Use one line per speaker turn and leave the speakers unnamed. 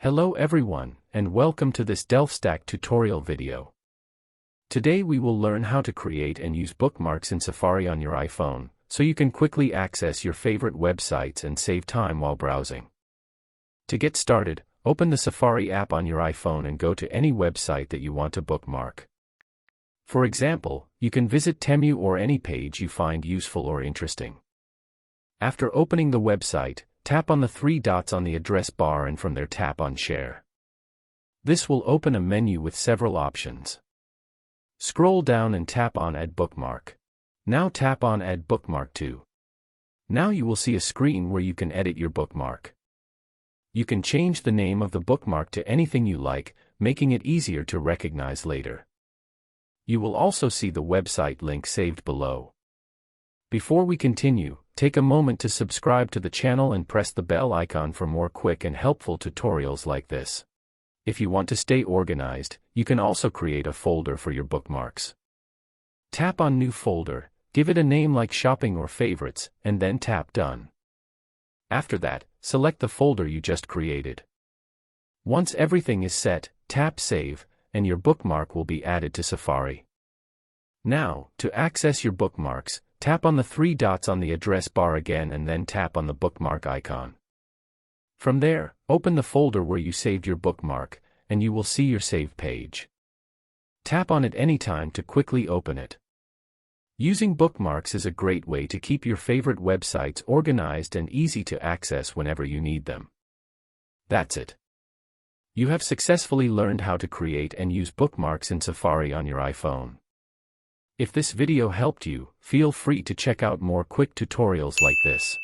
Hello everyone, and welcome to this DelfStack tutorial video. Today we will learn how to create and use bookmarks in Safari on your iPhone, so you can quickly access your favorite websites and save time while browsing. To get started, open the Safari app on your iPhone and go to any website that you want to bookmark. For example, you can visit Temu or any page you find useful or interesting. After opening the website, tap on the three dots on the address bar and from there tap on Share. This will open a menu with several options. Scroll down and tap on Add Bookmark. Now tap on Add Bookmark to. Now you will see a screen where you can edit your bookmark. You can change the name of the bookmark to anything you like, making it easier to recognize later. You will also see the website link saved below. Before we continue, take a moment to subscribe to the channel and press the bell icon for more quick and helpful tutorials like this. If you want to stay organized, you can also create a folder for your bookmarks. Tap on New Folder, give it a name like Shopping or Favorites, and then tap Done. After that, select the folder you just created. Once everything is set, tap Save, and your bookmark will be added to Safari. Now, to access your bookmarks, tap on the three dots on the address bar again and then tap on the bookmark icon. From there, open the folder where you saved your bookmark, and you will see your save page. Tap on it anytime to quickly open it. Using bookmarks is a great way to keep your favorite websites organized and easy to access whenever you need them. That's it. You have successfully learned how to create and use bookmarks in Safari on your iPhone. If this video helped you, feel free to check out more quick tutorials like this.